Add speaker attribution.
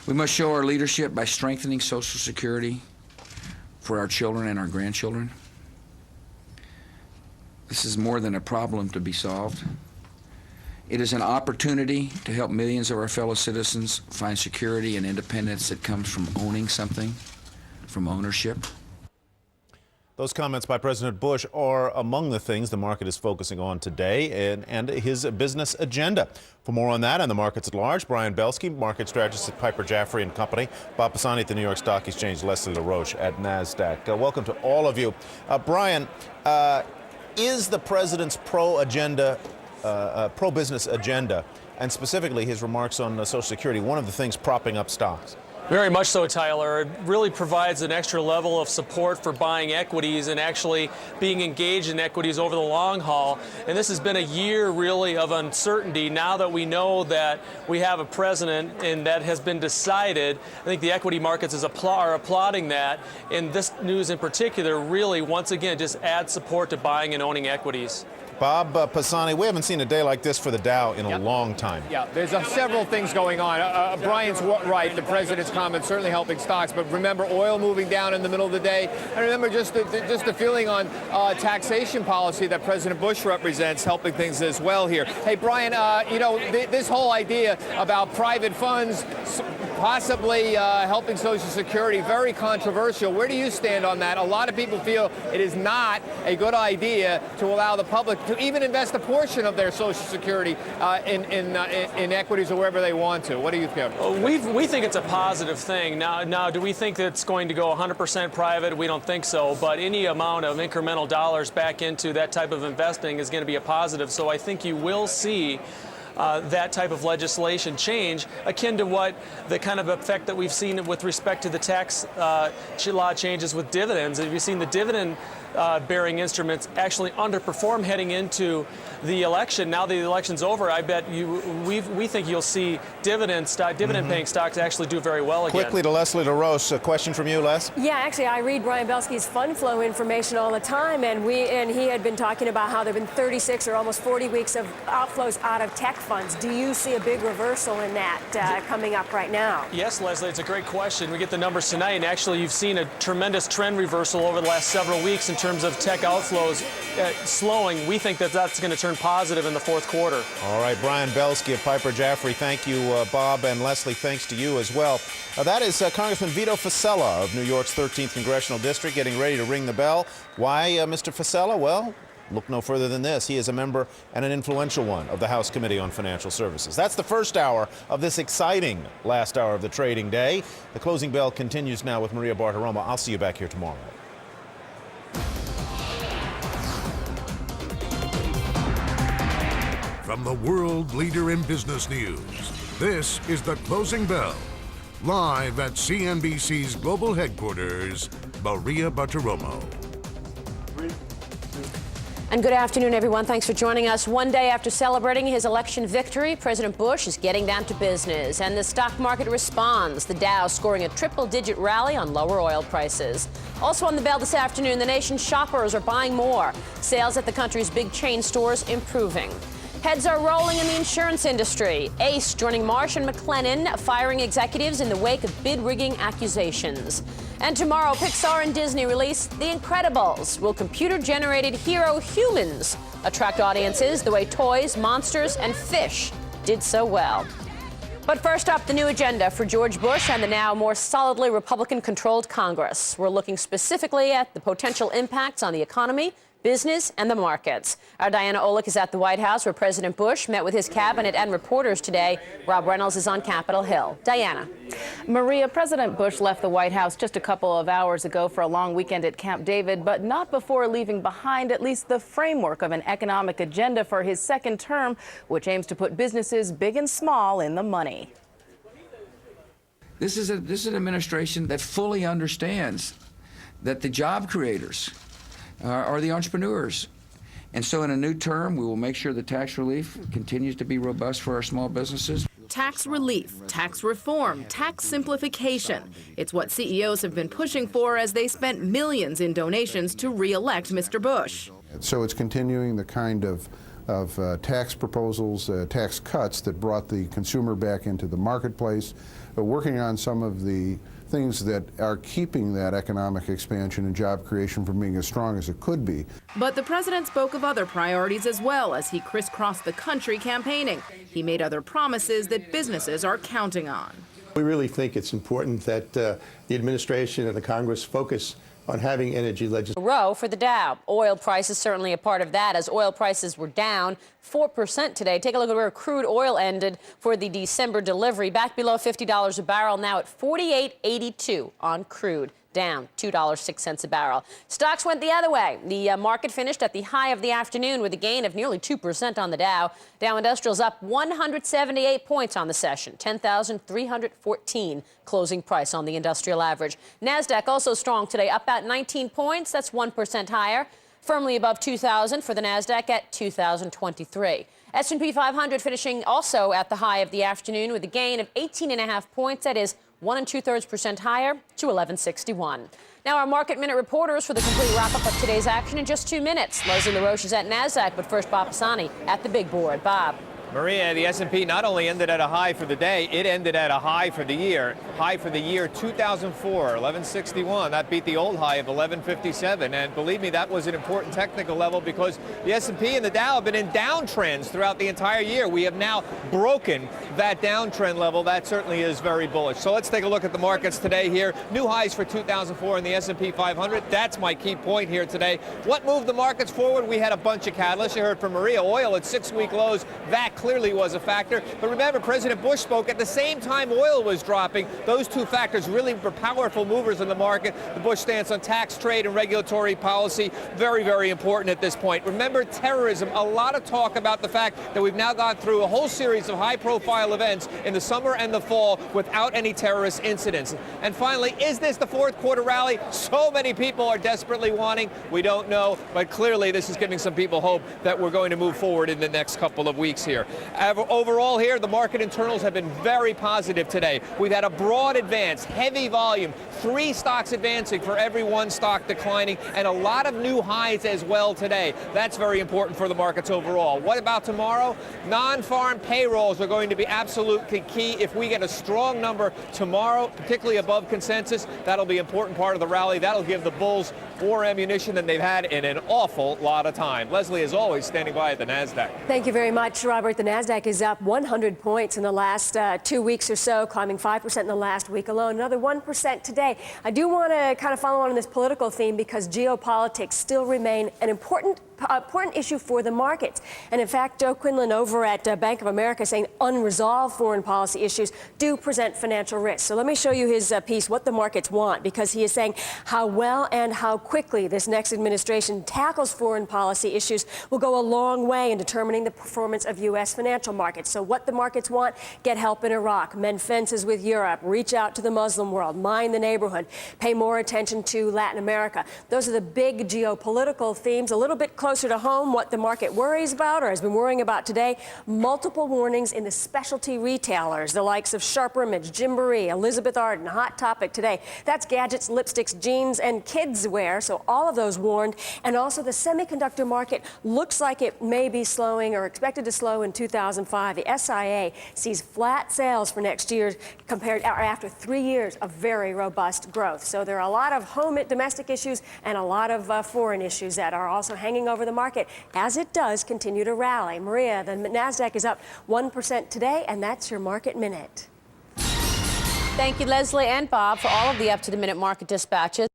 Speaker 1: We must show our leadership by strengthening Social Security for our children and our grandchildren. This is more than a problem to be solved. It is an opportunity to help millions of our fellow citizens find security and independence that comes from owning something, from ownership.
Speaker 2: Those comments by President Bush are among the things the market is focusing on today and his business agenda. For more on that and the markets at large, Brian Belsky, market strategist at Piper Jaffray and Company, Bob Pisani at the New York Stock Exchange, Leslie LaRoche at NASDAQ. Welcome to all of you. Brian, is the president's pro-business agenda, and specifically his remarks on Social Security, one of the things propping up stocks?
Speaker 3: Very much so, Tyler. It really provides an extra level of support for buying equities and actually being engaged in equities over the long haul. And this has been a year really of uncertainty. Now that we know that we have a president and that has been decided, I think the equity markets are applauding that. And this news in particular really, once again, just adds support to buying and owning equities.
Speaker 2: Bob Pisani, we haven't seen a day like this for the Dow in a long time.
Speaker 4: Yeah, there's several things going on. Brian's right. The president's comments certainly helping stocks, but remember oil moving down in the middle of the day. And remember just the feeling on taxation policy that President Bush represents helping things as well here. Hey, Brian, this whole idea about private funds possibly helping Social Security, very controversial. Where do you stand on that? A lot of people feel it is not a good idea to allow the public to even invest a portion of their Social Security in equities or wherever they want to. What do you think?
Speaker 3: We think it's a positive thing. Now, do we think that it's going to go 100% private? We don't think so. But any amount of incremental dollars back into that type of investing is going to be a positive. So I think you will see that type of legislation change, akin to what the kind of effect that we've seen with respect to the tax law changes with dividends. Have you seen the dividend bearing instruments actually underperform heading into the election? Now the election's over, I bet we think you'll see dividend-paying stocks actually do very well again.
Speaker 2: Quickly to Leslie LaRoche, a question from you, Les.
Speaker 5: Yeah, actually, I read Brian Belsky's fund flow information all the time, and he had been talking about how there have been 36 or almost 40 weeks of outflows out of tech funds. Do you see a big reversal in that coming up right now?
Speaker 3: Yes, Leslie, it's a great question. We get the numbers tonight, and actually you've seen a tremendous trend reversal over the last several weeks in terms of tech outflows slowing. We think that that's going to turn positive in the fourth quarter.
Speaker 2: All right, Brian Belsky of Piper Jaffray. Thank you, Bob, and Leslie, thanks to you as well. That is Congressman Vito Fossella of New York's 13th Congressional District getting ready to ring the bell. Why, Mr. Fossella? Well, look no further than this. He is a member and an influential one of the House Committee on Financial Services. That's the first hour of this exciting last hour of the trading day. The closing bell continues now with Maria Bartiromo. I'll see you back here tomorrow.
Speaker 6: From the world leader in business news, this is The Closing Bell. Live at CNBC's global headquarters, Maria Bartiromo.
Speaker 7: And good afternoon, everyone. Thanks for joining us. One day after celebrating his election victory, President Bush is getting down to business, and the stock market responds. The Dow scoring a triple-digit rally on lower oil prices. Also on the bell this afternoon, the nation's shoppers are buying more. Sales at the country's big chain stores improving. Heads are rolling in the insurance industry. Ace joining Marsh & McLennan, firing executives in the wake of bid rigging accusations. And tomorrow, Pixar and Disney release The Incredibles. Will computer-generated hero humans attract audiences the way toys, monsters, and fish did so well? But first up, the new agenda for George Bush and the now more solidly Republican-controlled Congress. We're looking specifically at the potential impacts on the economy, business, and the markets. Our Diana Olick is at the White House, where President Bush met with his cabinet and reporters today. Rob Reynolds is on Capitol Hill. Diana.
Speaker 8: Maria, President Bush left the White House just a couple of hours ago for a long weekend at Camp David, but not before leaving behind at least the framework of an economic agenda for his second term, which aims to put businesses big and small in the money.
Speaker 1: This is an administration that fully understands that the job creators are the entrepreneurs. And so in a new term, we will make sure the tax relief continues to be robust for our small businesses.
Speaker 9: Tax relief, tax reform, tax simplification. It's what CEOs have been pushing for as they spent millions in donations to re-elect Mr. Bush.
Speaker 10: So it's continuing the kind of tax proposals, tax cuts that brought the consumer back into the marketplace, working on some of the things that are keeping that economic expansion and job creation from being as strong as it could be.
Speaker 9: But the president spoke of other priorities as well as he crisscrossed the country campaigning. He made other promises that businesses are counting on.
Speaker 11: We really think it's important that the administration and the Congress focus on having energy legislation.
Speaker 7: Row for the Dow. Oil prices certainly a part of that, as oil prices were down 4% today. Take a look at where crude oil ended for the December delivery, back below $50 a barrel, now at $48.82 on crude, down $2.06 a barrel. Stocks went the other way. The market finished at the high of the afternoon with a gain of nearly 2% on the Dow. Dow Industrials up 178 points on the session, 10,314 closing price on the industrial average. NASDAQ also strong today, up about 19 points. That's 1% higher. Firmly above 2,000 for the NASDAQ at 2,023. S&P 500 finishing also at the high of the afternoon with a gain of 18.5 points. That is 1 2/3% higher to 1161. Now our market minute reporters for the complete wrap-up of today's action in just 2 minutes. Leslie LaRoche is at NASDAQ, but first Bob Pisani at the big board. Bob.
Speaker 4: Maria, the S&P not only ended at a high for the day, it ended at a high for the year. High for the year 2004, 1161. That beat the old high of 1157. And believe me, that was an important technical level because the S&P and the Dow have been in downtrends throughout the entire year. We have now broken that downtrend level. That certainly is very bullish. So let's take a look at the markets today here. New highs for 2004 in the S&P 500. That's my key point here today. What moved the markets forward? We had a bunch of catalysts. You heard from Maria. Oil at 6-week lows. That clearly was a factor. But remember, President Bush spoke at the same time oil was dropping. Those two factors really were powerful movers in the market. The Bush stance on tax, trade, and regulatory policy, very, very important at this point. Remember, terrorism, a lot of talk about the fact that we've now gone through a whole series of high-profile events in the summer and the fall without any terrorist incidents. And finally, is this the fourth quarter rally so many people are desperately wanting? We don't know, but clearly this is giving some people hope that we're going to move forward in the next couple of weeks here. Overall here, the market internals have been very positive today. We've had a broad advance, heavy volume, 3 stocks advancing for every 1 stock declining, and a lot of new highs as well today. That's very important for the markets overall. What about tomorrow? Non-farm payrolls are going to be absolutely key. If we get a strong number tomorrow, particularly above consensus, that'll be an important part of the rally. That'll give the bulls more ammunition than they've had in an awful lot of time. Leslie, as always, standing by at the NASDAQ.
Speaker 5: Thank you very much, Robert. The NASDAQ is up 100 points in the last 2 weeks or so, climbing 5% in the last week alone, another 1% today. I do want to kind of follow on this political theme because geopolitics still remain an important issue for the markets. And in fact, Joe Quinlan over at Bank of America saying unresolved foreign policy issues do present financial risks. So let me show you his piece, what the markets want, because he is saying how well and how quickly this next administration tackles foreign policy issues will go a long way in determining the performance of U.S. financial markets. So what the markets want: get help in Iraq, mend fences with Europe, reach out to the Muslim world, mind the neighborhood, pay more attention to Latin America. Those are the big geopolitical themes. A little bit closer to home, what the market worries about or has been worrying about today: multiple warnings in the specialty retailers, the likes of Sharper Image, Gymboree, Elizabeth Arden. Hot topic today. That's gadgets, lipsticks, jeans, and kids wear. So all of those warned. And also the semiconductor market looks like it may be slowing or expected to slow in 2005. The SIA sees flat sales for next year compared after 3 years of very robust growth. So there are a lot of home domestic issues and a lot of foreign issues that are also hanging over the market as it does continue to rally. Maria, the NASDAQ is up 1% today, and that's your Market Minute.
Speaker 7: Thank you, Leslie and Bob, for all of the up-to-the-minute market dispatches.